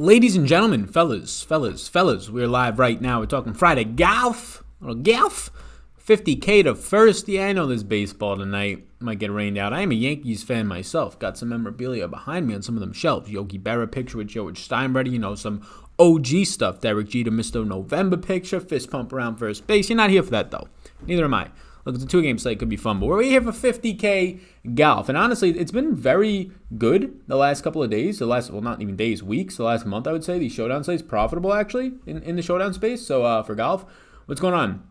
Ladies and gentlemen, fellas, we're live right now. We're talking Friday golf. 50K to first. Yeah, I know there's baseball tonight. Might get rained out. I am a Yankees fan myself. Got some memorabilia behind me on some of them shelves. Yogi Berra picture with George Steinbrenner. Some OG stuff. Derek Jeter, Mr. November picture. Fist pump around first base. You're not here for that, though. Neither am I. Look, it's a two-game slate. Could be fun. But we're here for 50K golf. And honestly, it's been very good the last couple of days. Not even days, weeks. The last month, I would say. These showdown slates profitable, actually, in the showdown space. So for golf, what's going on?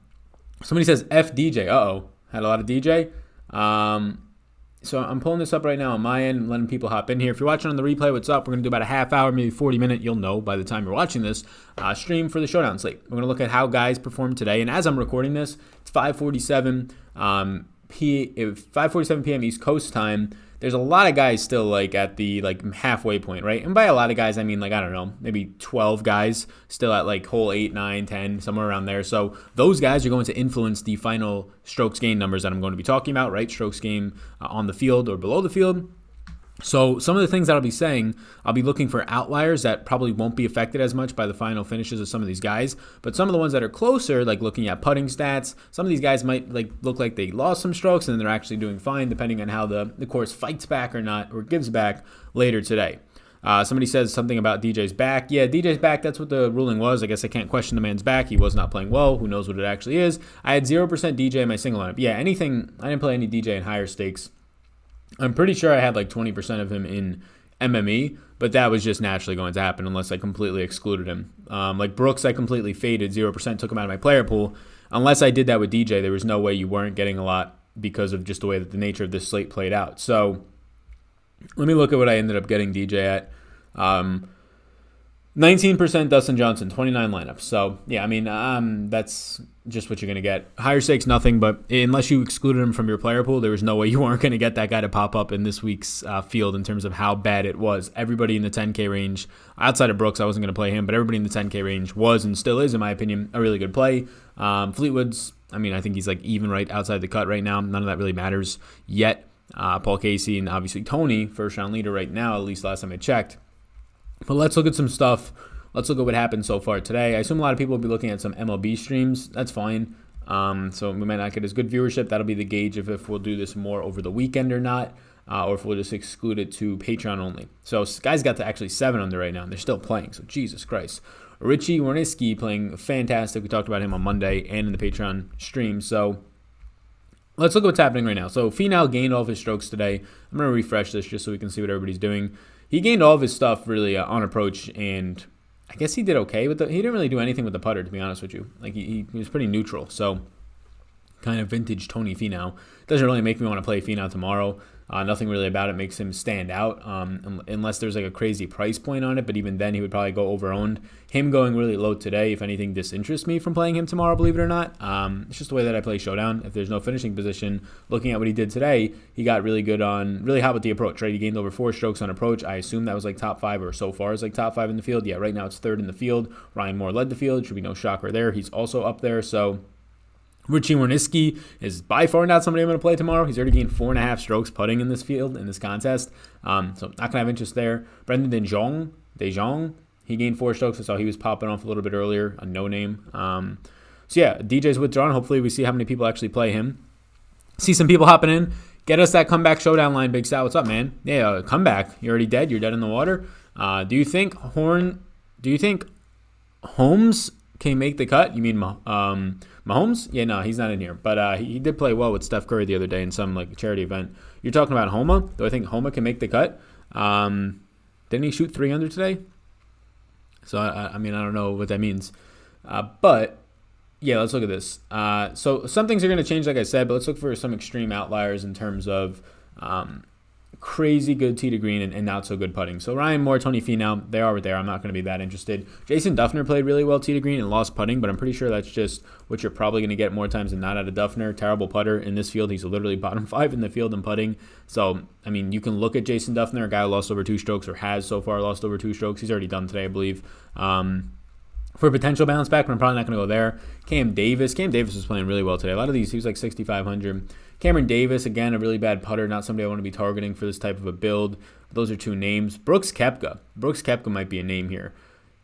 Somebody says F DJ. Had a lot of DJ. So I'm pulling this up right now on my end, letting people hop in here. If you're watching on the replay, what's up? We're going to do about a half hour, maybe 40 minute. You'll know by the time you're watching this stream for the showdown slate. We're going to look at how guys performed today. And as I'm recording this, it's 5:47 p.m. East Coast time. There's a lot of guys still at the halfway point, right? And by a lot of guys, I mean I don't know, maybe 12 guys still at hole 8, 9, 10, somewhere around there. So those guys are going to influence the final strokes gained numbers that I'm going to be talking about, right? Strokes gained on the field or below the field. So some of the things that I'll be saying, I'll be looking for outliers that probably won't be affected as much by the final finishes of some of these guys. But some of the ones that are closer, looking at putting stats, some of these guys might look like they lost some strokes and they're actually doing fine depending on how the course fights back or not, or gives back later today. Somebody says something about DJ's back. Yeah, DJ's back. That's what the ruling was. I guess I can't question the man's back. He was not playing well. Who knows what it actually is. I had 0% DJ in my single lineup. Yeah, I didn't play any DJ in higher stakes. I'm pretty sure I had 20% of him in MME, but that was just naturally going to happen unless I completely excluded him. Brooks, I completely faded, 0%, took him out of my player pool. Unless I did that with DJ, there was no way you weren't getting a lot because of just the way that the nature of this slate played out. So let me look at what I ended up getting DJ at. 19% Dustin Johnson, 29 lineups. So, yeah, that's just what you're going to get. Higher stakes, nothing, but unless you excluded him from your player pool, there was no way you weren't going to get that guy to pop up in this week's field in terms of how bad it was. Everybody in the 10K range, outside of Brooks, I wasn't going to play him, but everybody in the 10K range was and still is, in my opinion, a really good play. Fleetwood's, I think he's even right outside the cut right now. None of that really matters yet. Paul Casey and obviously Tony, first round leader right now, at least last time I checked. But let's look at some stuff. Let's look at what happened so far today. I assume a lot of people will be looking at some MLB streams. That's fine. So we might not get as good viewership. That'll be the gauge of if we'll do this more over the weekend or not, or if we'll just exclude it to Patreon only. So guys got to actually 7 under right now, and they're still playing. So Jesus Christ. Richie Wernitzky playing fantastic. We talked about him on Monday and in the Patreon stream. So let's look at what's happening right now. So Finau gained all of his strokes today. I'm going to refresh this just so we can see what everybody's doing. He gained all of his stuff really on approach, and I guess he did okay. He didn't really do anything with the putter, to be honest with you. He was pretty neutral. So kind of vintage Tony Finau. Doesn't really make me want to play Finau tomorrow. Nothing really about it makes him stand out unless there's a crazy price point on it. But even then, he would probably go over-owned. Him going really low today, if anything, disinterests me from playing him tomorrow, believe it or not. It's just the way that I play Showdown. If there's no finishing position, looking at what he did today, he got really hot with the approach, right? He gained over 4 strokes on approach. I assume that was top 5 or so far is top 5 in the field. Yeah, right now it's 3rd in the field. Ryan Moore led the field. Should be no shocker there. He's also up there, so Richie Wernitzky is by far not somebody I'm going to play tomorrow. He's already gained 4.5 strokes putting in this field, in this contest. So not going to have interest there. Brendan De Jong, he gained 4 strokes. I saw he was popping off a little bit earlier, a no-name. So yeah, DJ's withdrawn. Hopefully we see how many people actually play him. See some people hopping in. Get us that comeback showdown line, Big Sal. What's up, man? Yeah, comeback. You're already dead. You're dead in the water. Do you think Holmes can make the cut? You mean Mahomes? Yeah, no, he's not in here. But he did play well with Steph Curry the other day in some charity event. You're talking about Homa? Do I think Homa can make the cut? Didn't he shoot 3 under today? So, I don't know what that means. But, yeah, let's look at this. So some things are going to change, like I said, but let's look for some extreme outliers in terms of crazy good tee to green and not so good putting. So Ryan Moore, Tony Finau, they are there. I'm not going to be that interested. Jason Duffner played really well tee to green and lost putting, but I'm pretty sure that's just what you're probably going to get more times than not out of Duffner. Terrible putter in this field. He's literally bottom 5 in the field in putting. So, you can look at Jason Duffner, a guy who lost over 2 strokes or has so far lost over 2 strokes. He's already done today, I believe. for a potential bounce back, but I'm probably not going to go there. Cam Davis was playing really well today. A lot of these, he was like 6,500. Cameron Davis, again, a really bad putter, not somebody I want to be targeting for this type of a build. Those are two names. Brooks Koepka might be a name here.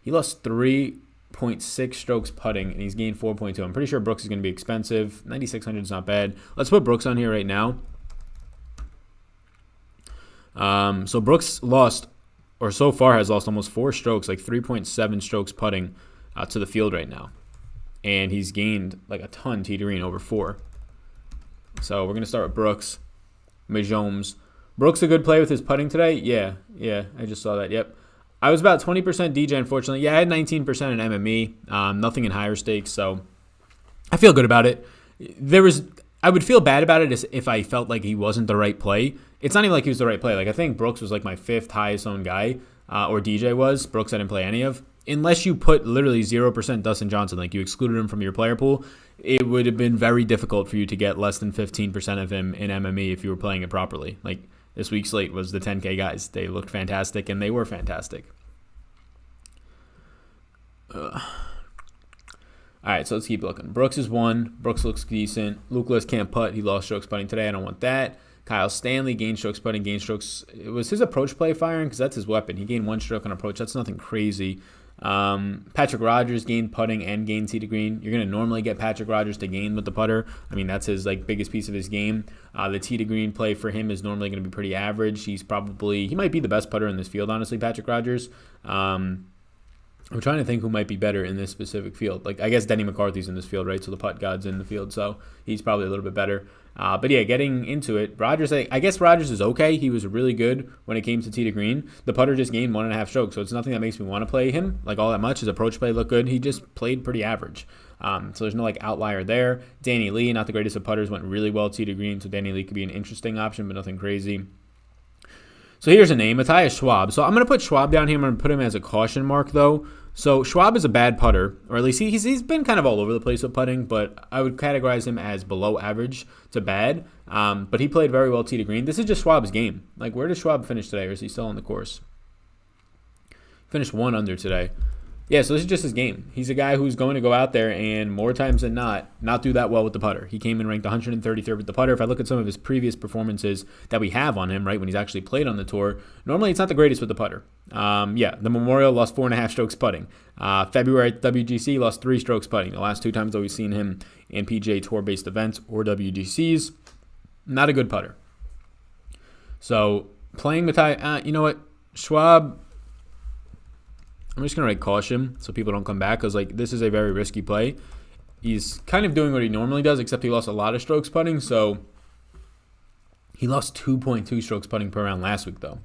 He lost 3.6 strokes putting, and he's gained 4.2. I'm pretty sure Brooks is going to be expensive. 9,600 is not bad. Let's put Brooks on here right now. So Brooks lost, or so far has lost almost 4 strokes, like 3.7 strokes putting to the field right now. And he's gained like a ton tee to green, over 4. So we're going to start with Brooks. Mahomes. Brooks a good play with his putting today? Yeah, I just saw that. Yep. I was about 20% DJ, unfortunately. Yeah, I had 19% in MME. Nothing in higher stakes, so I feel good about it. I would feel bad about it if I felt like he wasn't the right play. It's not even like he was the right play. Like, I think Brooks was like my 5th highest owned guy, or DJ was. Brooks I didn't play any of. Unless you put literally 0% Dustin Johnson, like you excluded him from your player pool, it would have been very difficult for you to get less than 15% of him in MME if you were playing it properly. Like, this week's slate was the 10K guys. They looked fantastic, and they were fantastic. All right, so let's keep looking. Brooks is 1. Brooks looks decent. Luke List can't putt. He lost strokes putting today. I don't want that. Kyle Stanley gained strokes putting, gained strokes. It was his approach play firing because that's his weapon. He gained 1 stroke on approach. That's nothing crazy. Patrick Rogers gained putting and gained tee to green. You're going to normally get Patrick Rogers to gain with the putter. I mean, that's his like biggest piece of his game. The tee to green play for him is normally going to be pretty average. He might be the best putter in this field, honestly, Patrick Rogers. I'm trying to think who might be better in this specific field. Like, I guess Denny McCarthy's in this field, right? So the putt god's in the field, so he's probably a little bit better. But yeah, getting into it, Rogers, I guess Rogers is okay. He was really good when it came to tee to green. The putter just gained 1.5 strokes, so it's nothing that makes me want to play him like all that much. His approach play looked good. He just played pretty average. So there's no like outlier there. Danny Lee, not the greatest of putters, went really well tee to green, so Danny Lee could be an interesting option, but nothing crazy. So here's a name, Matthias Schwab. So I'm going to put Schwab down here. I'm going to put him as a caution mark, though. So Schwab is a bad putter, or at least he's been kind of all over the place with putting, but I would categorize him as below average to bad. But he played very well tee to green. This is just Schwab's game. Like, where does Schwab finish today, or is he still on the course? Finished 1 under today. Yeah, so this is just his game. He's a guy who's going to go out there and more times than not do that well with the putter. He came in ranked 133rd with the putter. If I look at some of his previous performances that we have on him, right, when he's actually played on the tour, normally it's not the greatest with the putter. The Memorial lost 4.5 strokes putting. February at WGC lost 3 strokes putting. The last 2 times that we've seen him in PGA Tour-based events or WGCs, not a good putter. So playing Matthias, you know what, Schwab, I'm just going to write caution so people don't come back because, like, this is a very risky play. He's kind of doing what he normally does, except he lost a lot of strokes putting. So he lost 2.2 strokes putting per round last week, though.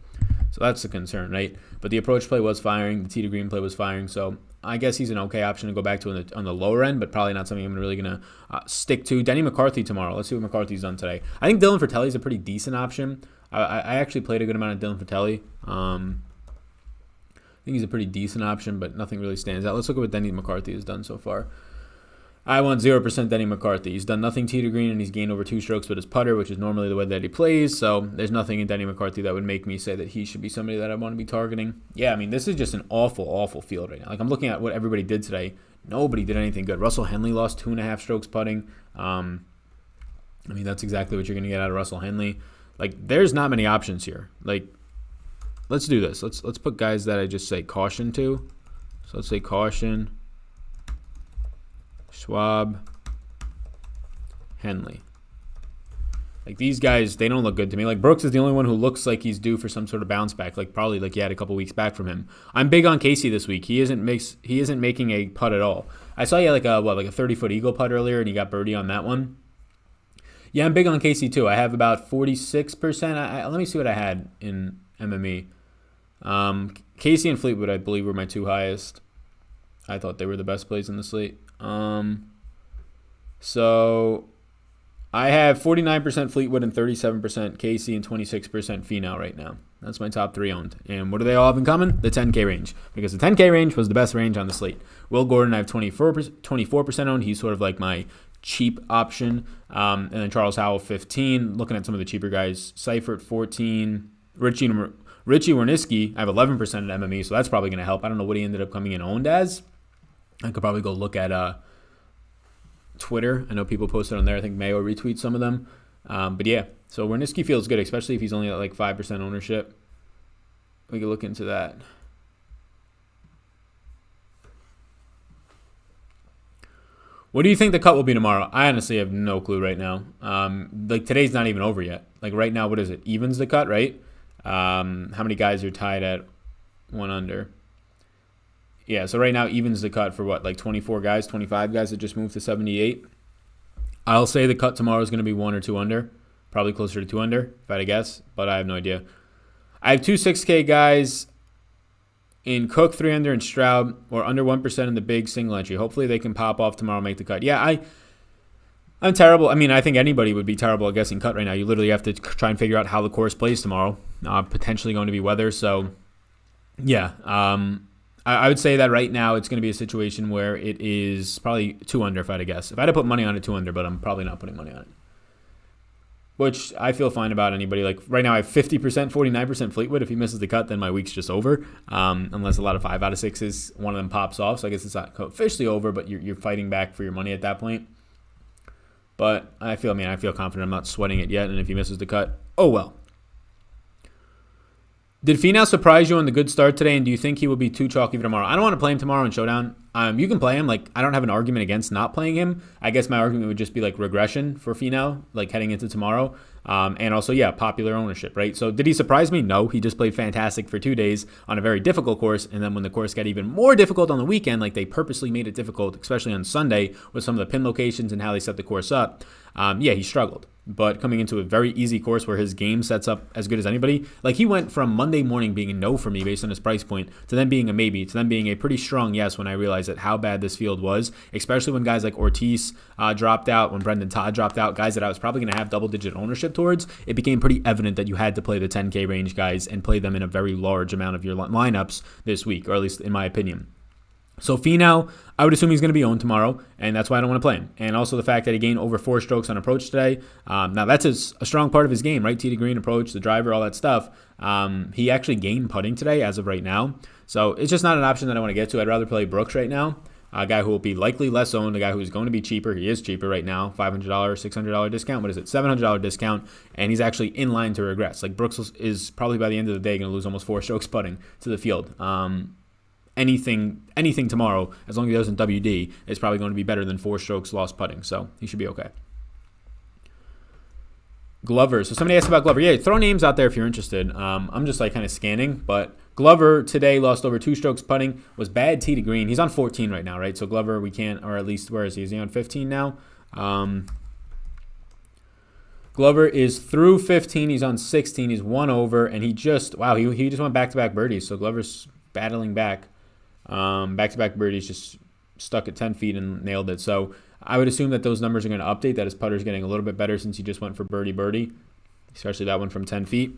So that's the concern, right? But the approach play was firing. The tee to green play was firing. So I guess he's an okay option to go back to on the lower end, but probably not something I'm really going to stick to. Denny McCarthy tomorrow. Let's see what McCarthy's done today. I think Dylan Fratelli is a pretty decent option. I actually played a good amount of Dylan Fratelli. I think he's a pretty decent option, but nothing really stands out. Let's look at what Denny McCarthy has done so far. I want 0% Denny McCarthy. He's done nothing tee to green, and he's gained over 2 strokes with his putter, which is normally the way that he plays. So there's nothing in Denny McCarthy that would make me say that he should be somebody that I want to be targeting. Yeah, I mean, this is just an awful, awful field right now. Like, I'm looking at what everybody did today. Nobody did anything good. Russell Henley lost 2.5 strokes putting. I mean, that's exactly what you're going to get out of Russell Henley. Like, there's not many options here. Like, let's do this. Let's put guys that I just say caution to. So let's say caution, Schwab, Henley. Like, these guys, they don't look good to me. Like, Brooks is the only one who looks like he's due for some sort of bounce back. Like, probably like you had a couple weeks back from him. I'm big on Casey this week. He isn't making a putt at all. I saw you like a 30-foot eagle putt earlier, and he got birdie on that one. Yeah, I'm big on Casey too. I have about 46%. Let me see what I had in MME. Casey and Fleetwood, I believe, were my 2 highest. I thought they were the best plays in the slate. So I have 49% Fleetwood and 37% Casey and 26% Finau right now. That's my top 3 owned. And what do they all have in common? The 10K range. Because the 10K range was the best range on the slate. Will Gordon, I have 24% owned. He's sort of like my cheap option. And then Charles Howell, 15. Looking at some of the cheaper guys. Seifert, 14. Richie Wernitzky, I have 11% at MME, so that's probably going to help. I don't know what he ended up coming in owned as. I could probably go look at Twitter. I know people posted on there. I think Mayo retweets some of them. But yeah, so Wernicki feels good, especially if he's only at like 5% ownership. We could look into that. What do you think the cut will be tomorrow? I honestly have no clue right now. Like today's not even over yet. Like right now, what is it? Evens the cut, right? How many guys are tied at 1 under? Yeah, so right now evens the cut for what? Like 24 guys, 25 guys that just moved to 78. I'll say the cut tomorrow is going to be 1 or 2 under. Probably closer to 2 under, if I had to guess. But I have no idea. I have 2 6K guys in Cook, 3 under, and Stroud, or under 1% in the big single entry. Hopefully they can pop off tomorrow and make the cut. Yeah, I'm terrible. I mean, I think anybody would be terrible at guessing cut right now. You literally have to try and figure out how the course plays tomorrow. Potentially going to be weather. So, yeah. I would say that right now it's going to be a situation where it is probably 2 under if I had to guess. If I had to put money on it, 2 under, but I'm probably not putting money on it. Which I feel fine about anybody. Like right now I have 50%, 49% Fleetwood. If he misses the cut, then my week's just over. Unless a lot of 5 out of 6s, one of them pops off. So I guess it's not officially over, but you're fighting back for your money at that point. But I feel confident. I'm not sweating it yet. And if he misses the cut, oh well. Did Finau surprise you on the good start today, and do you think he will be too chalky for tomorrow? I don't want to play him tomorrow in Showdown. You can play him. Like, I don't have an argument against not playing him. I guess my argument would just be like regression for Finau, like heading into tomorrow. And also, yeah, popular ownership, right? So did he surprise me? No. He just played fantastic for 2 days on a very difficult course. And then when the course got even more difficult on the weekend, like they purposely made it difficult, especially on Sunday with some of the pin locations and how they set the course up. Yeah, he struggled. But coming into a very easy course where his game sets up as good as anybody, like he went from Monday morning being a no for me based on his price point to then being a maybe to then being a pretty strong yes when I realized that how bad this field was, especially when guys like Ortiz dropped out, when Brendan Todd dropped out, guys that I was probably going to have double-digit ownership towards. It became pretty evident that you had to play the 10K range guys and play them in a very large amount of your lineups this week, or at least in my opinion. So Finau, I would assume he's going to be owned tomorrow, and that's why I don't want to play him. And also the fact that he gained over 4 strokes on approach today. Now that's a strong part of his game, right? Tee to green approach, the driver, all that stuff. He actually gained putting today as of right now. So it's just not an option that I want to get to. I'd rather play Brooks right now, a guy who will be likely less owned, a guy who's going to be cheaper. He is cheaper right now, $500, $600 discount. What is it? $700 discount, and he's actually in line to regress. Like Brooks is probably by the end of the day going to lose almost 4 strokes putting to the field. Anything tomorrow, as long as he doesn't WD, is probably going to be better than 4 strokes lost putting. So he should be okay. Glover. So somebody asked about Glover. Yeah, throw names out there if you're interested. I'm just like kind of scanning, but Glover today lost over 2 strokes putting, was bad tee to green. He's on 14 right now, right? So Glover, we can't, or at least where is he? Is he on 15 now? Glover is through 15. He's on 16. He's 1 over, and he just went back-to-back birdies. So Glover's battling back. Back-to-back birdies, just stuck at 10 feet and nailed it. So I would assume that those numbers are going to update, that his putter's getting a little bit better since he just went for birdie, especially that one from 10 feet.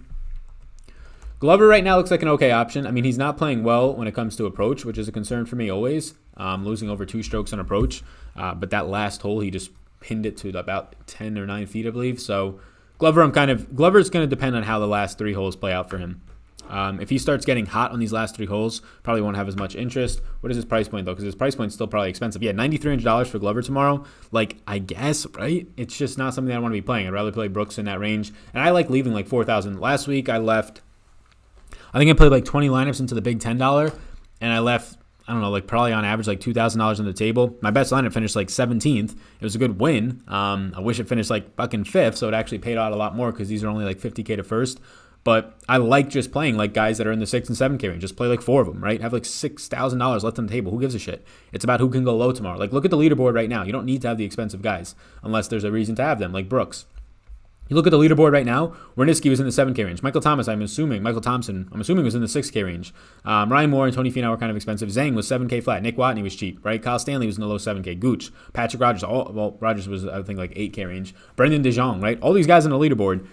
Glover right now looks like an okay option. I mean, he's not playing well when it comes to approach, which is a concern for me always, losing over 2 strokes on approach. But that last hole, he just pinned it to about 10 or 9 feet, I believe. So Glover's going to depend on how the last 3 holes play out for him. If he starts getting hot on these last 3 holes, probably won't have as much interest. What is his price point, though? Because his price point's still probably expensive. Yeah, $9,300 for Glover tomorrow. Like, I guess, right? It's just not something I want to be playing. I'd rather play Brooks in that range. And I like leaving like 4,000. Last week, I think I played like 20 lineups into the big $10, and I left, I don't know, like probably on average like $2,000 on the table. My best lineup finished like 17th. It was a good win. I wish it finished like fucking 5th, so it actually paid out a lot more because these are only like 50K to first. But I like just playing like guys that are in the 6 and 7K range. Just play like 4 of them, right? Have like $6,000 left on the table. Who gives a shit? It's about who can go low tomorrow. Like, look at the leaderboard right now. You don't need to have the expensive guys unless there's a reason to have them, like Brooks. You look at the leaderboard right now. Wernicki was in the 7K range. Michael Thompson was in the 6K range. Ryan Moore and Tony Finau were kind of expensive. Zhang was 7K flat. Nick Watney was cheap, right? Kyle Stanley was in the low 7K. Gooch, Patrick Rogers. Rogers was, I think, like 8K range. Brendan DeJong, right? All these guys on the leaderboard.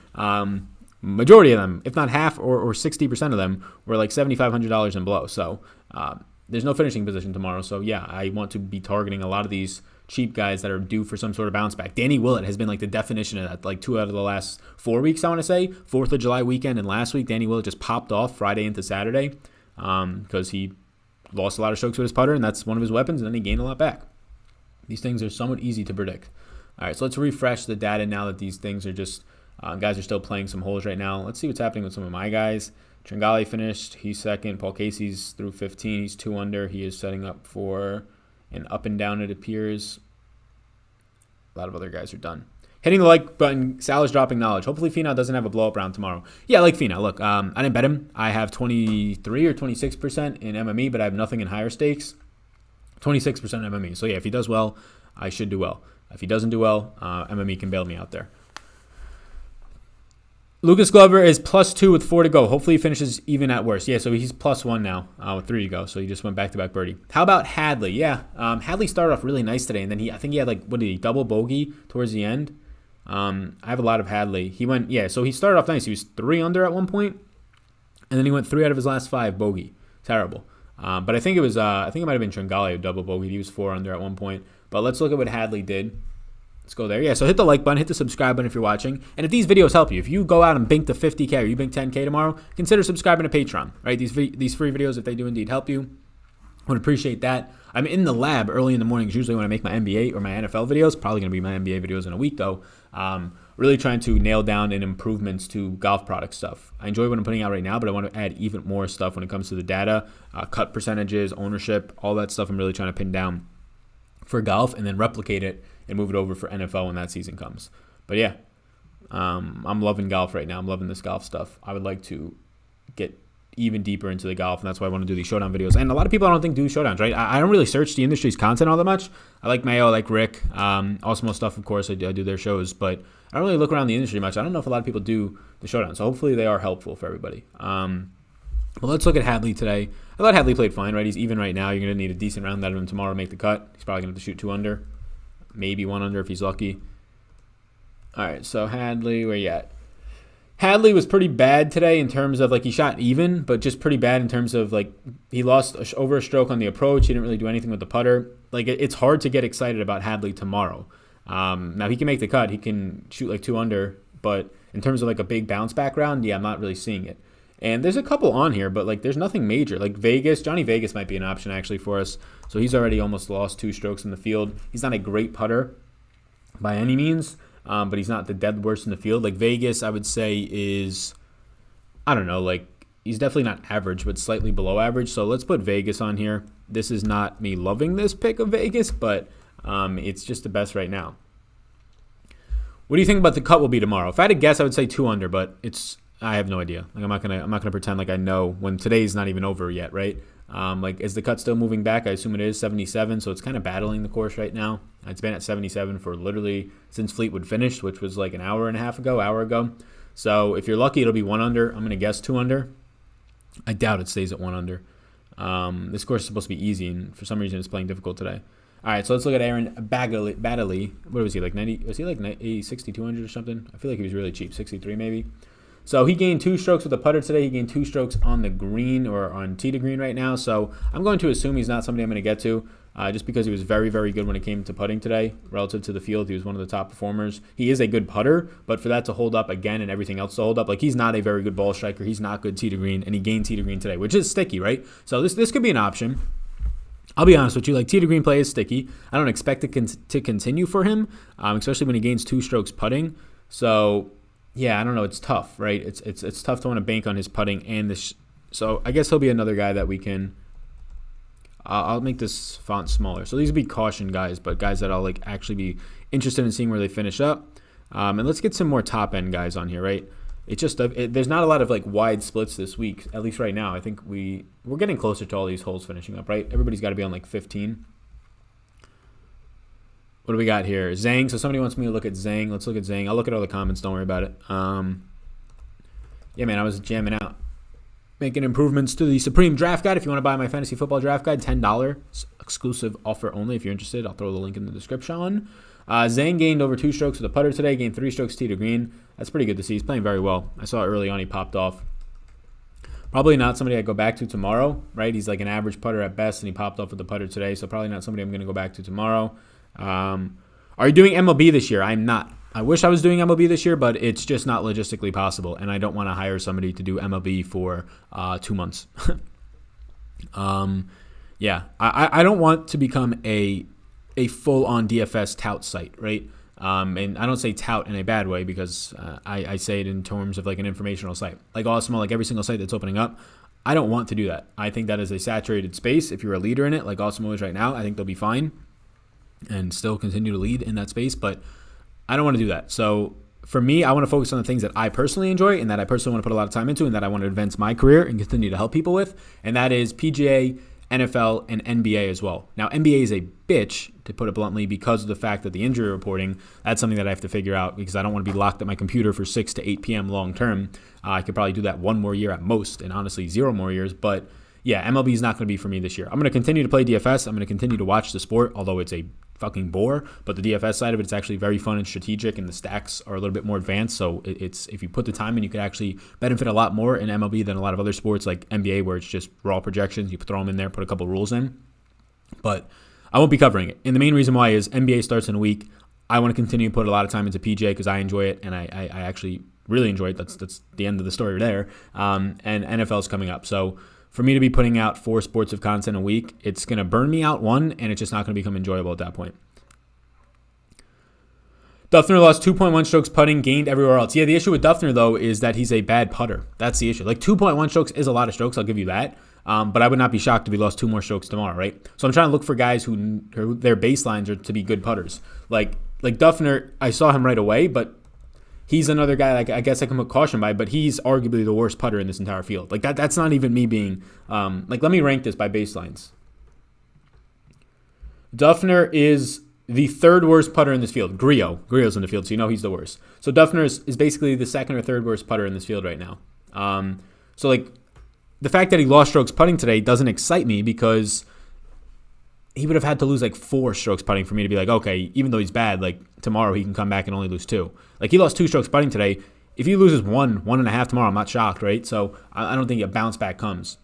Majority of them, if not half or 60% of them, were like $7,500 and below. So there's no finishing position tomorrow. So yeah, I want to be targeting a lot of these cheap guys that are due for some sort of bounce back. Danny Willett has been like the definition of that, like 2 out of the last 4 weeks, I want to say. 4th of July weekend and last week, Danny Willett just popped off Friday into Saturday because he lost a lot of strokes with his putter, and that's one of his weapons, and then he gained a lot back. These things are somewhat easy to predict. All right, so let's refresh the data now that these things are just, guys are still playing some holes right now. Let's see what's happening with some of my guys. Tringali finished. He's second. Paul Casey's through 15. He's 2 under. He is setting up for an up and down, it appears. A lot of other guys are done. Hitting the like button. Sal is dropping knowledge. Hopefully Finau doesn't have a blow-up round tomorrow. Yeah, I like Finau. Look, I didn't bet him. I have 23 or 26% in MME, but I have nothing in higher stakes. 26% MME. So yeah, if he does well, I should do well. If he doesn't do well, MME can bail me out there. Lucas Glover is +2 with 4 to go. Hopefully he finishes even at worst. Yeah, so he's +1 now with 3 to go. So he just went back-to-back birdie. How about Hadley? Yeah, Hadley started off really nice today, and then I think he had like, what did he, double bogey towards the end? I have a lot of Hadley. He went, yeah, so he started off nice. He was 3 under at one point, and then he went 3 out of his last 5 bogey. Terrible. But I think it was, I think it might have been Tringali who double bogeyed. He was 4 under at one point. But let's look at what Hadley did. Let's go there. Yeah, so hit the like button, hit the subscribe button if you're watching. And if these videos help you, if you go out and bink the 50K or you bink 10K tomorrow, consider subscribing to Patreon, right? These free videos, if they do indeed help you, I would appreciate that. I'm in the lab early in the mornings, usually when I make my NBA or my NFL videos. Probably going to be my NBA videos in a week, though. Really trying to nail down and improvements to golf product stuff. I enjoy what I'm putting out right now, but I want to add even more stuff when it comes to the data, cut percentages, ownership, all that stuff I'm really trying to pin down for golf and then replicate it and move it over for NFL when that season comes. But yeah, I'm loving golf right now. I'm loving this golf stuff. I would like to get even deeper into the golf, and that's why I want to do these showdown videos. And a lot of people I don't think do showdowns, right? I don't really search the industry's content all that much. I like Mayo, I like Rick, Awesome Stuff, of course. I do their shows, but I don't really look around the industry much. I don't know if a lot of people do the showdown, so hopefully they are helpful for everybody. Well, let's look at Hadley today. I thought Hadley played fine, right? He's even right now. You're going to need a decent round out of him tomorrow to make the cut. He's probably going to have to shoot 2 under, maybe 1 under if he's lucky. All right, so Hadley, where you at? Hadley was pretty bad today in terms of, like, he shot even, but just pretty bad in terms of, like, he lost over a stroke on the approach. He didn't really do anything with the putter. Like, it's hard to get excited about Hadley tomorrow. Now, he can make the cut. He can shoot, like, 2 under, but in terms of, like, a big bounce back round, yeah, I'm not really seeing it. And there's a couple on here, but, like, there's nothing major. Like, Vegas, Johnny Vegas might be an option, actually, for us. So he's already almost lost 2 strokes in the field. He's not a great putter by any means. But he's not the dead worst in the field. Like, Vegas, I would say, is, I don't know, like, he's definitely not average, but slightly below average. So let's put Vegas on here. This is not me loving this pick of Vegas, but it's just the best right now. What do you think about the cut will be tomorrow? If I had to guess, I would say 2 under, but I have no idea. Like, I'm not gonna pretend like I know when today's not even over yet, right? Like, is the cut still moving back? I assume it is 77, so it's kind of battling the course right now. It's been at 77 for literally since Fleetwood finished, which was like an hour ago. So if you're lucky, it'll be 1 under. I'm going to guess 2 under. I doubt it stays at 1 under. This course is supposed to be easy, and for some reason it's playing difficult today. All right, so let's look at Aaron Bagley. What was he, like 90? Was he like 6,200 or something? I feel like he was really cheap, 63 maybe. So he gained 2 strokes with the putter today. He gained 2 strokes on the green or on tee to green right now. So I'm going to assume he's not somebody I'm going to get to just because he was very, very good when it came to putting today relative to the field. He was one of the top performers. He is a good putter, but for that to hold up again and everything else to hold up, like, he's not a very good ball striker. He's not good tee to green, and he gained tee to green today, which is sticky, right? So this could be an option. I'll be honest with you, like, tee to green play is sticky. I don't expect it to continue for him, especially when he gains 2 strokes putting. So yeah, I don't know. It's tough, right? It's tough to want to bank on his putting and this. So I guess he'll be another guy that we can. I'll make this font smaller. So these would be caution guys, but guys that I'll, like, actually be interested in seeing where they finish up. And let's get some more top end guys on here, right? There's not a lot of, like, wide splits this week, at least right now. I think we're getting closer to all these holes finishing up, right? Everybody's got to be on like 15. What do we got here? Zhang. So somebody wants me to look at Zhang. Let's look at Zhang. I'll look at all the comments. Don't worry about it. Yeah, man, I was jamming out. Making improvements to the Supreme Draft Guide. If you want to buy my Fantasy Football Draft Guide, $10. Exclusive offer only. If you're interested, I'll throw the link in the description. Zhang gained over 2 strokes with a putter today. Gained 3 strokes tee to green. That's pretty good to see. He's playing very well. I saw early on he popped off. Probably not somebody I go back to tomorrow, right? He's like an average putter at best, and he popped off with the putter today. So probably not somebody I'm going to go back to tomorrow. Are you doing MLB this year? I'm not. I wish I was doing MLB this year, but it's just not logistically possible, and I don't want to hire somebody to do MLB for 2 months. Yeah, I don't want to become a full-on DFS tout site, right? And I don't say tout in a bad way because I say it in terms of like an informational site. Like Awesemo, like every single site that's opening up, I don't want to do that. I think that is a saturated space. If you're a leader in it, like Awesemo is right now, I think they'll be fine and still continue to lead in that space, but I don't want to do that. So for me, I want to focus on the things that I personally enjoy and that I personally want to put a lot of time into and that I want to advance my career and continue to help people with, and that is PGA, NFL, and NBA as well. Now, NBA is a bitch, to put it bluntly, because of the fact that the injury reporting, that's something that I have to figure out because I don't want to be locked at my computer for 6 to 8 p.m. long term. I could probably do that one more year at most, and honestly, 0 more years. But yeah, MLB is not going to be for me this year. I'm going to continue to play DFS. I'm going to continue to watch the sport, although it's a fucking bore. But the DFS side of it, it's actually very fun and strategic, and the stacks are a little bit more advanced. So it's if you put the time in, you could actually benefit a lot more in MLB than a lot of other sports like NBA, where it's just raw projections. You throw them in there, put a couple rules in. But I won't be covering it. And the main reason why is NBA starts in a week. I want to continue to put a lot of time into PGA because I enjoy it, and I actually really enjoy it. That's the end of the story there. And NFL is coming up. So for me to be putting out 4 sports of content a week, it's going to burn me out one, and it's just not going to become enjoyable at that point. Duffner lost 2.1 strokes putting, gained everywhere else. Yeah, the issue with Duffner, though, is that he's a bad putter. That's the issue. Like, 2.1 strokes is a lot of strokes, I'll give you that. But I would not be shocked if he lost 2 more strokes tomorrow, right? So I'm trying to look for guys who their baselines are to be good putters. Like Duffner, I saw him right away, but he's another guy like I guess I can put caution by, but he's arguably the worst putter in this entire field. Like that's not even me being let me rank this by baselines. Duffner is the 3rd worst putter in this field. Grillo's in the field, so you know he's the worst. So Duffner is basically the 2nd or 3rd worst putter in this field right now. So like the fact that he lost strokes putting today doesn't excite me because he would have had to lose like 4 strokes putting for me to be like, okay, even though he's bad, like tomorrow he can come back and only lose 2. Like he lost 2 strokes putting today. If he loses 1.5 tomorrow, I'm not shocked, right? So I don't think a bounce back comes.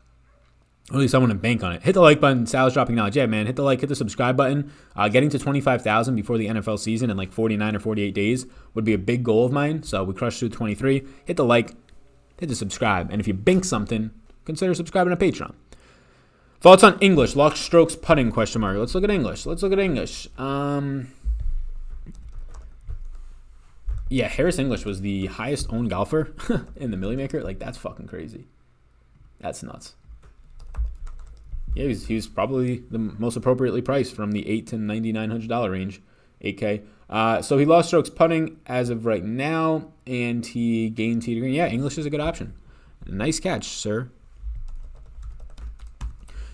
Or at least I wouldn't bank on it. Hit the like button. Sal's dropping knowledge. Yeah, man, hit the like, hit the subscribe button. Getting to 25,000 before the NFL season in like 49 or 48 days would be a big goal of mine. So we crushed through 23. Hit the like, hit the subscribe. And if you bank something, consider subscribing to Patreon. Thoughts on English? Lost strokes putting, question mark. Let's look at English. Yeah, Harris English was the highest owned golfer in the Millie Maker. Like, that's fucking crazy. That's nuts. Yeah, he was probably the most appropriately priced from the $8,000 to $9,900 range, $8K. So he lost strokes putting as of right now, and he gained tee to green. Yeah, English is a good option. Nice catch, sir.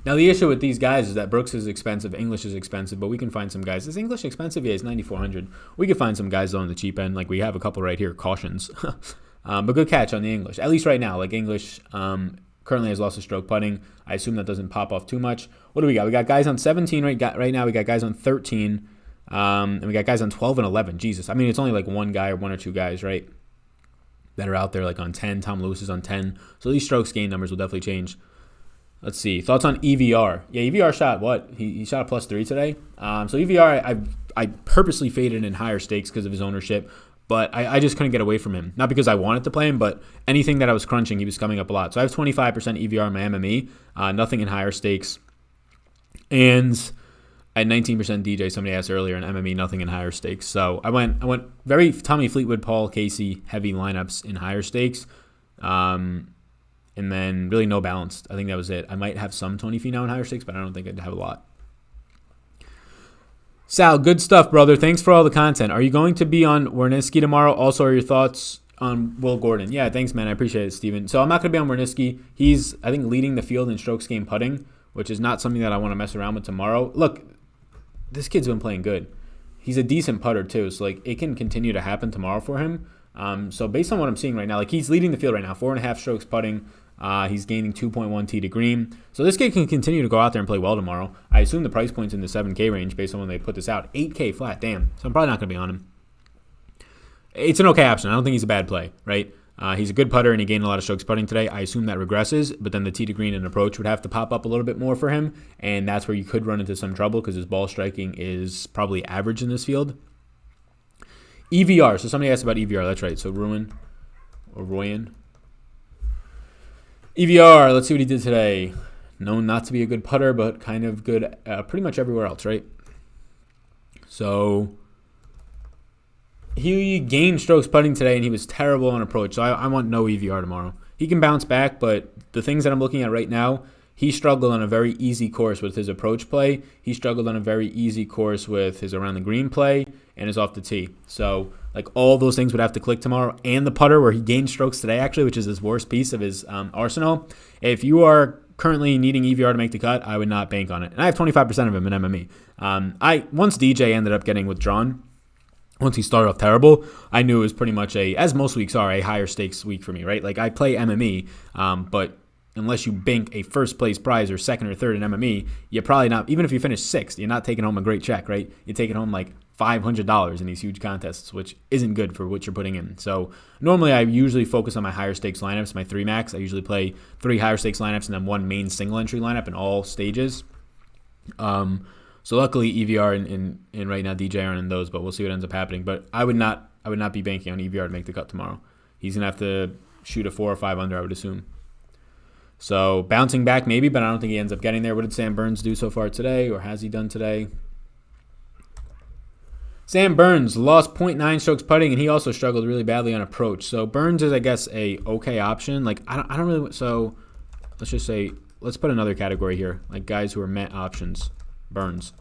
Now, the issue with these guys is that Brooks is expensive, English is expensive, but we can find some guys. Is English expensive? Yeah, it's $9,400. We can find some guys on the cheap end. Like, we have a couple right here, cautions. But good catch on the English, at least right now. Like, English currently has lost a stroke putting. I assume that doesn't pop off too much. What do we got? We got guys on 17 right now. We got guys on 13. And we got guys on 12 and 11. Jesus. I mean, it's only like one guy or 1 or 2 guys, right, that are out there like on 10. Tom Lewis is on 10. So these strokes gain numbers will definitely change. Let's see. Thoughts on EVR? Yeah, EVR shot what? He shot a +3 today. So EVR, I purposely faded in higher stakes because of his ownership, but I just couldn't get away from him. Not because I wanted to play him, but anything that I was crunching, he was coming up a lot. So I have 25% EVR in my MME, nothing in higher stakes. And at 19% DJ, somebody asked earlier, in MME, nothing in higher stakes. So I went very Tommy Fleetwood, Paul Casey, heavy lineups in higher stakes. And then really no balanced. I think that was it. I might have some Tony Finau in higher stakes, but I don't think I'd have a lot. Sal, good stuff, brother. Thanks for all the content. Are you going to be on Wernitzky tomorrow? Also, are your thoughts on Will Gordon? Yeah, thanks, man. I appreciate it, Steven. So I'm not going to be on Wernitzky. He's, I think, leading the field in strokes gained putting, which is not something that I want to mess around with tomorrow. Look, this kid's been playing good. He's a decent putter, too. So, like, it can continue to happen tomorrow for him. So based on what I'm seeing right now, like he's leading the field right now, 4.5 strokes putting. He's gaining 2.1 tee to green. So this kid can continue to go out there and play well tomorrow. I assume the price point's in the 7K range based on when they put this out. 8K flat, damn. So I'm probably not going to be on him. It's an okay option. I don't think he's a bad play, right? He's a good putter and he gained a lot of strokes putting today. I assume that regresses, but then the tee to green and approach would have to pop up a little bit more for him. And that's where you could run into some trouble because his ball striking is probably average in this field. EVR. So somebody asked about EVR. That's right. So Royan. EVR. Let's see what he did today. known not to be a good putter, but kind of good pretty much everywhere else, right? So he gained strokes putting today, and he was terrible on approach. So I want no EVR tomorrow. He can bounce back, but the things that I'm looking at right now, he struggled on a very easy course with his approach play. He struggled on a very easy course with his around the green play and his off the tee. So like all those things would have to click tomorrow. And the putter, where he gained strokes today, actually, which is his worst piece of his arsenal. If you are currently needing EVR to make the cut, I would not bank on it. And I have 25% of him in MME. Once DJ ended up getting withdrawn, once he started off terrible, I knew it was pretty much as most weeks are, a higher stakes week for me, right? Like I play MME, but unless you bank a first place prize or second or third in MME, you're probably not, even if you finish sixth, you're not taking home a great check, right? You're taking home like $500 in these huge contests, which isn't good for what you're putting in. So normally I usually focus on my higher stakes lineups, my 3 max. I usually play 3 higher stakes lineups and then 1 main single entry lineup in all stages. So luckily EVR and right now DJ aren't in those, but we'll see what ends up happening. But I would not be banking on EVR to make the cut tomorrow. He's gonna have to shoot a 4 or 5 under, I would assume. So bouncing back maybe, but I don't think he ends up getting there. What did Sam Burns do so far today, or has he done today? Sam Burns lost 0.9 strokes putting, and he also struggled really badly on approach. So Burns is, I guess, a okay option. Like I don't really. So let's just say, let's put another category here, like guys who are met options. Burns,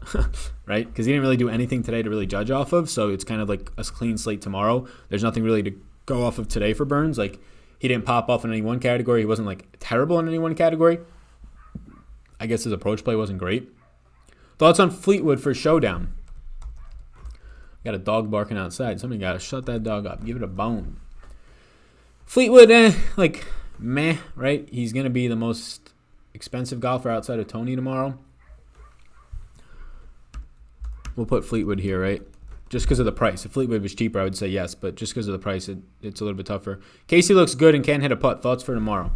right? Because he didn't really do anything today to really judge off of. So it's kind of like a clean slate tomorrow. There's nothing really to go off of today for Burns. Like he didn't pop off in any one category. He wasn't like terrible in any one category. I guess his approach play wasn't great. Thoughts on Fleetwood for Showdown? Got a dog barking outside. Somebody got to shut that dog up. Give it a bone. Fleetwood, like, meh, right? He's going to be the most expensive golfer outside of Tony tomorrow. We'll put Fleetwood here, right? Just because of the price. If Fleetwood was cheaper, I would say yes, but just because of the price, it's a little bit tougher. Casey looks good and can't hit a putt. Thoughts for tomorrow?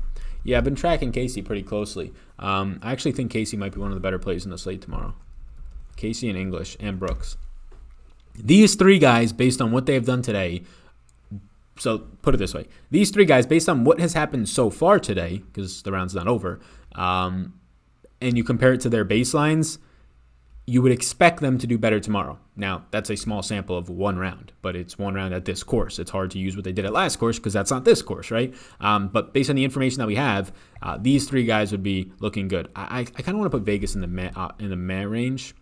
Yeah, I've been tracking Casey pretty closely. I actually think Casey might be one of the better plays in the slate tomorrow. Casey and English and Brooks. These 3 guys, based on what they have done today, so put it this way. These 3 guys, based on what has happened so far today, because the round's not over, and you compare it to their baselines, you would expect them to do better tomorrow. Now, that's a small sample of 1 round, but it's 1 round at this course. It's hard to use what they did at last course because that's not this course, right? But based on the information that we have, these 3 guys would be looking good. I kind of want to put Vegas in the meh range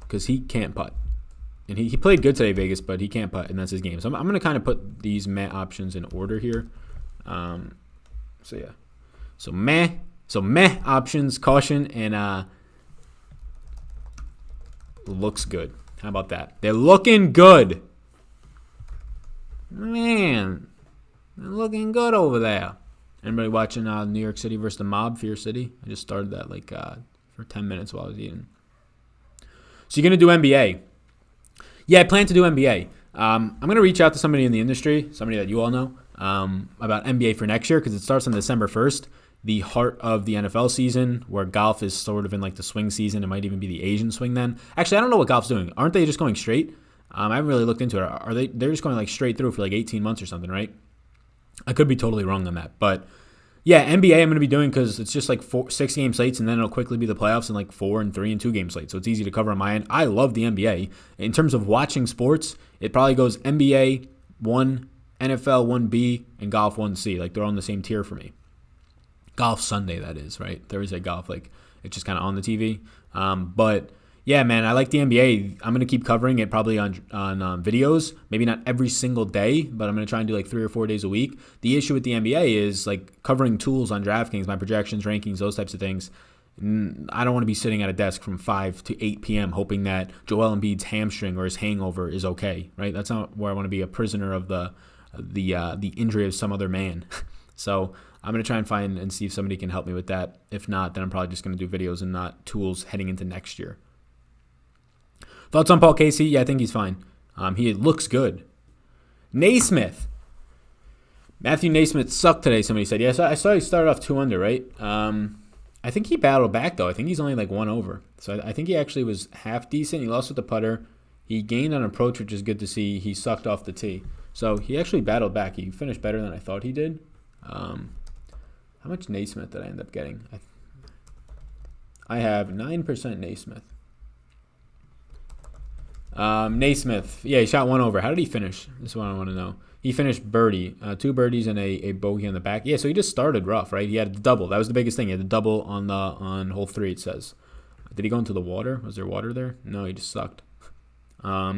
because he can't putt. And he played good today, Vegas, but he can't putt, and that's his game. So I'm going to kind of put these meh options in order here. So yeah. So meh options, caution, and looks good. How about that? They're looking good. Man, they're looking good over there. Anybody watching New York City versus the Mob, Fear City? I just started that like for 10 minutes while I was eating. So you're going to do NBA. Yeah, I plan to do NBA. I'm going to reach out to somebody in the industry, somebody that you all know, about NBA for next year because it starts on December 1st. The heart of the NFL season, where golf is sort of in like the swing season. It might even be the Asian swing then. Actually, I don't know what golf's doing. Aren't they just going straight? I haven't really looked into it. Are they? They're just going like straight through for like 18 months or something, right? I could be totally wrong on that, but yeah, NBA I'm going to be doing because it's just like 6 game slates, and then it'll quickly be the playoffs in like 4 and 3 and 2 game slates. So it's easy to cover on my end. I love the NBA. In terms of watching sports, it probably goes NBA 1, NFL 1B, and golf 1C. Like they're on the same tier for me. Golf Sunday, that is, right? Thursday golf, like it's just kind of on the TV. But yeah, man, I like the NBA. I'm gonna keep covering it probably on videos. Maybe not every single day, but I'm gonna try and do like 3 or 4 days a week. The issue with the NBA is like covering tools on DraftKings, my projections, rankings, those types of things. I don't want to be sitting at a desk from 5 to 8 p.m. hoping that Joel Embiid's hamstring or his hangover is okay, right? That's not where I want to be a prisoner of the injury of some other man. So I'm going to try and find and see if somebody can help me with that. If not, then I'm probably just going to do videos and not tools heading into next year. Thoughts on Paul Casey? Yeah, I think he's fine. He looks good. Naismith. Matthew Naismith sucked today, somebody said. Yeah, I saw he started off 2 under, right? I think he battled back, though. I think he's only like 1 over. So I think he actually was half decent. He lost with the putter. He gained on approach, which is good to see. He sucked off the tee. So he actually battled back. He finished better than I thought he did. How much Naismith did I end up getting? I have 9% Naismith. Naismith, yeah, he shot 1 over. How did he finish? This is what I want to know. He finished birdie, 2 birdies and a bogey on the back. Yeah, so he just started rough, right? He had a double. That was the biggest thing. He had the double on hole 3. It says. Did he go into the water? Was there water there? No, he just sucked. Yeah,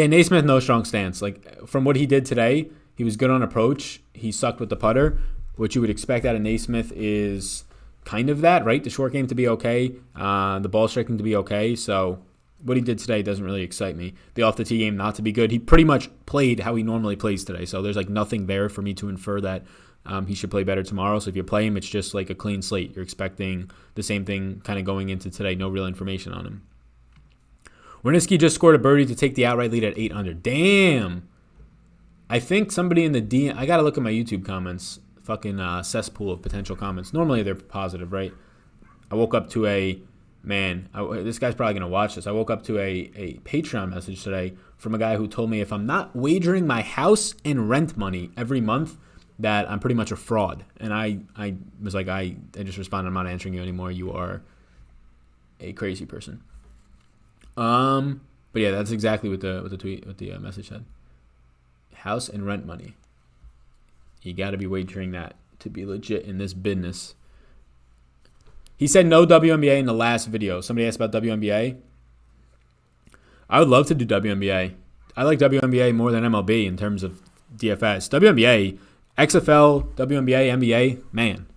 Naismith, no strong stance. Like from what he did today, he was good on approach. He sucked with the putter. What you would expect out of Naismith is kind of that, right? The short game to be okay, the ball striking to be okay. So what he did today doesn't really excite me. The off the tee game not to be good. He pretty much played how he normally plays today. So there's like nothing there for me to infer that he should play better tomorrow. So if you play him, it's just like a clean slate. You're expecting the same thing kind of going into today. No real information on him. Wernitzky just scored a birdie to take the outright lead at 8 under. Damn. I think somebody in the DM. I got to look at my YouTube comments. Fucking cesspool of potential comments. Normally they're positive, right? I woke up to this guy's probably going to watch this. I woke up to a Patreon message today from a guy who told me if I'm not wagering my house and rent money every month, that I'm pretty much a fraud. And I was like, I just responded, I'm not answering you anymore. You are a crazy person. But yeah, that's exactly what the message said. House and rent money. You got to be wagering that to be legit in this business. He said no WNBA in the last video. Somebody asked about WNBA. I would love to do WNBA. I like WNBA more than MLB in terms of DFS. WNBA, XFL, WNBA, NBA, man.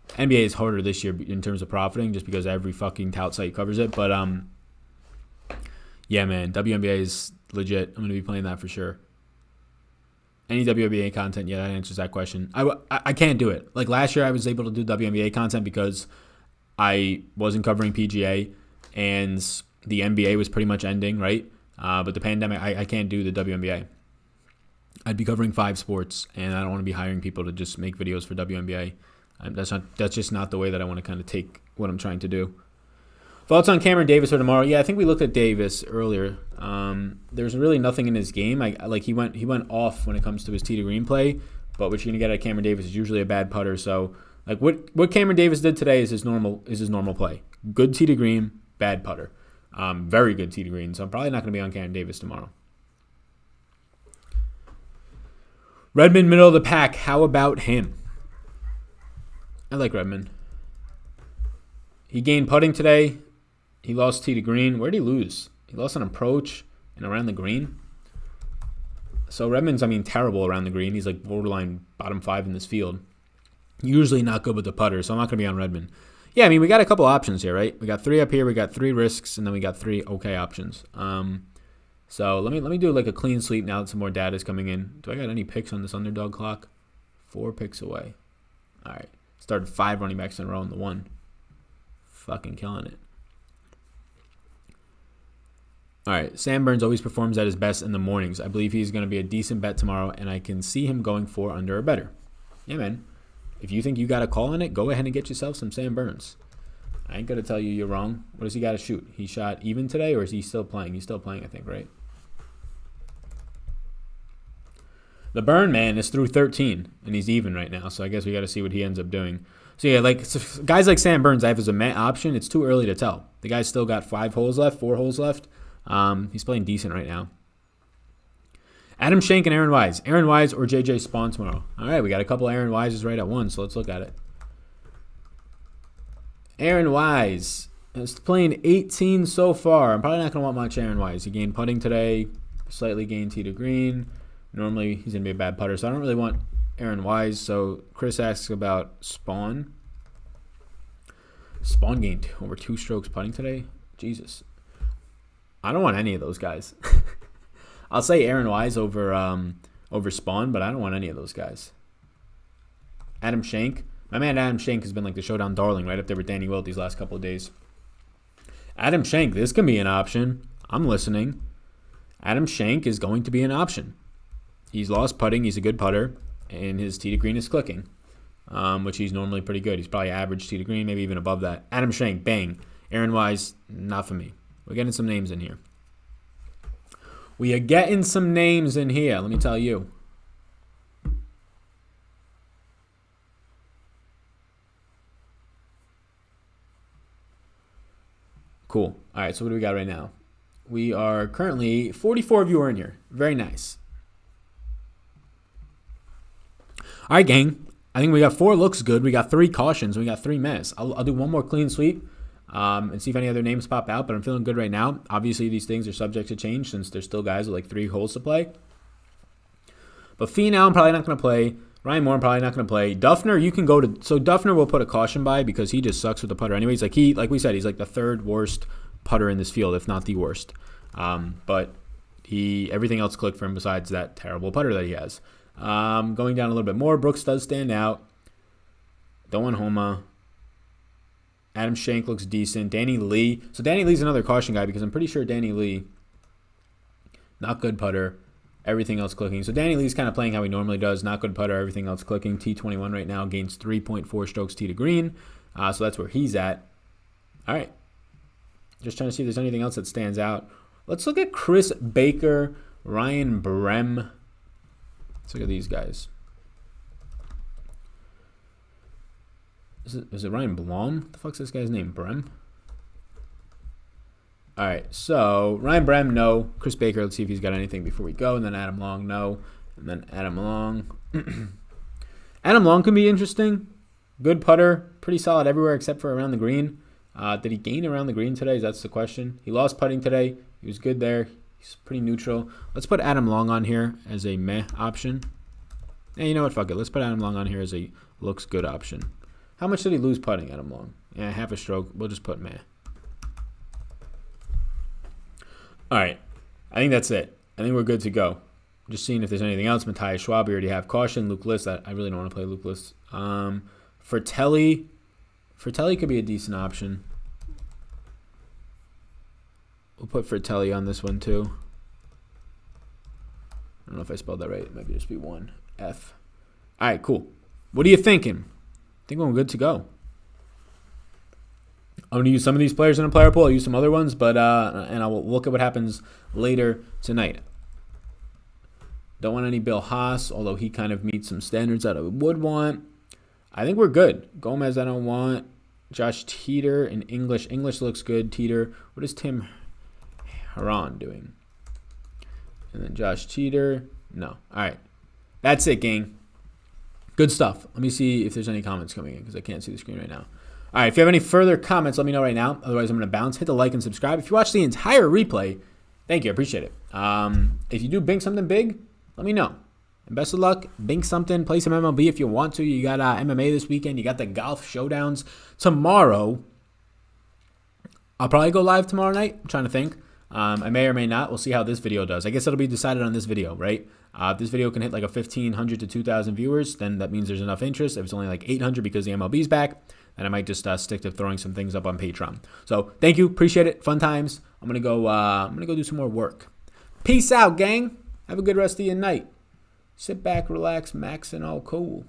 NBA is harder this year in terms of profiting just because every fucking tout site covers it. But yeah, man, WNBA is legit. I'm going to be playing that for sure. Any WNBA content, yeah, that answers that question. I can't do it. Like last year, I was able to do WNBA content because I wasn't covering PGA and the NBA was pretty much ending, right? But the pandemic, I can't do the WNBA. I'd be covering 5 sports, and I don't want to be hiring people to just make videos for WNBA. That's just not the way that I want to kind of take what I'm trying to do. Thoughts on Cameron Davis for tomorrow? Yeah, I think we looked at Davis earlier. There's really nothing in his game. He went off when it comes to his tee to green play, but what you're gonna get out of Cameron Davis is usually a bad putter. So like what Cameron Davis did today is his normal play. Good tee to green, bad putter. Very good tee to green. So I'm probably not gonna be on Cameron Davis tomorrow. Redmond, middle of the pack. How about him? I like Redmond. He gained putting today. He lost tee to green. Where did he lose? He lost on approach and around the green. So Redmond's, terrible around the green. He's like borderline bottom 5 in this field. Usually not good with the putter, so I'm not going to be on Redmond. Yeah, we got a couple options here, right? We got 3 up here. We got 3 risks, and then we got 3 okay options. So let me do like a clean sweep now that some more data is coming in. Do I got any picks on this underdog clock? 4 picks away. All right. Started 5 running backs in a row in the 1. Fucking killing it. All right, Sam Burns always performs at his best in the mornings. I believe he's going to be a decent bet tomorrow, and I can see him going for under or better. Yeah, man. If you think you got a call on it, go ahead and get yourself some Sam Burns. I ain't going to tell you you're wrong. What does he got to shoot? He shot even today, or is he still playing? He's still playing, I think, right? The burn man is through 13, and he's even right now, so I guess we got to see what he ends up doing. So yeah, guys like Sam Burns, I have as a Met option. It's too early to tell. The guy's still got 4 holes left. He's playing decent right now. Adam Shank and Aaron Wise. Aaron Wise or JJ Spawn tomorrow. All right, we got a couple Aaron Wises right at once, so let's look at it. Aaron Wise is playing 18 so far. I'm probably not going to want much Aaron Wise. He gained putting today, slightly gained tee to green. Normally, he's going to be a bad putter, so I don't really want Aaron Wise. So Chris asks about Spawn. Spawn gained over 2 strokes putting today. Jesus. I don't want any of those guys. I'll say Aaron Wise over Spawn, but I don't want any of those guys. Adam Shank. My man Adam Shank has been like the showdown darling right up there with Danny Wilt these last couple of days. Adam Shank, this can be an option. I'm listening. Adam Shank is going to be an option. He's lost putting. He's a good putter. And his tee to green is clicking, which he's normally pretty good. He's probably average tee to green, maybe even above that. Adam Shank, bang. Aaron Wise, not for me. We're getting some names in here. We are getting some names in here, let me tell you. Cool. All right, so what do we got right now? We are currently 44 of you are in here. Very nice. All right, gang. I think we got 4 looks good. We got 3 cautions. We got 3 mess. I'll do one more clean sweep and see if any other names pop out, but I'm feeling good right now. Obviously, these things are subject to change since there's still guys with like 3 holes to play. But Finau, I'm probably not going to play. Ryan Moore, I'm probably not going to play. Duffner, you can go to... So Duffner will put a caution by because he just sucks with the putter anyways. Like we said, he's like the 3rd worst putter in this field, if not the worst. But everything else clicked for him besides that terrible putter that he has. Going down a little bit more, Brooks does stand out. Don't want Homa. Adam Shank looks decent. Danny Lee. So Danny Lee's another caution guy because I'm pretty sure Danny Lee, not good putter. Everything else clicking. So Danny Lee's kind of playing how he normally does. Not good putter. Everything else clicking. T21 right now gains 3.4 strokes tee to green. So that's where he's at. All right. Just trying to see if there's anything else that stands out. Let's look at Chris Baker, Ryan Brem. Let's look at these guys. Is it Ryan Blom? What the fuck's this guy's name? Brem? All right, so Ryan Brem, no. Chris Baker, let's see if he's got anything before we go. And then Adam Long, no. And then Adam Long. Adam Long can be interesting. Good putter. Pretty solid everywhere except for around the green. Did he gain around the green today? That's the question. He lost putting today. He was good there. He's pretty neutral. Let's put Adam Long on here as a meh option. Hey, you know what? Fuck it. Let's put Adam Long on here as a looks good option. How much did he lose putting, Adam Long? Yeah, half a stroke. We'll just put meh. All right. I think that's it. I think we're good to go. Just seeing if there's anything else. Matthias Schwab, we already have caution. Luke List, I really don't want to play Luke List. Fratelli could be a decent option. We'll put Fratelli on this one too. I don't know if I spelled that right. It might just be one F. All right, cool. What are you thinking? I think we're good to go. I'm going to use some of these players in a player pool. I'll use some other ones, but and I'll look at what happens later tonight. Don't want any Bill Haas, although he kind of meets some standards that I would want. I think we're good. Gomez, I don't want. Josh Teeter in English. English looks good. Teeter. What is Tim Haran doing? And then Josh Teeter. No. All right. That's it, gang. Good stuff. Let me see if there's any comments coming in because I can't see the screen right now. All right. If you have any further comments, let me know right now. Otherwise, I'm going to bounce. Hit the like and subscribe. If you watch the entire replay, thank you. I appreciate it. If you do bink something big, let me know. And best of luck. Bink something. Play some MLB if you want to. You got MMA this weekend. You got the golf showdowns tomorrow. I'll probably go live tomorrow night. I'm trying to think. I may or may not. We'll see how this video does. I guess it'll be decided on this video, right? If this video can hit like a 1,500 to 2,000 viewers, then that means there's enough interest. If it's only like 800 because the MLB's back, then I might just stick to throwing some things up on Patreon. So thank you. Appreciate it. Fun times. I'm gonna go do some more work. Peace out, gang. Have a good rest of your night. Sit back, relax, max, and all cool.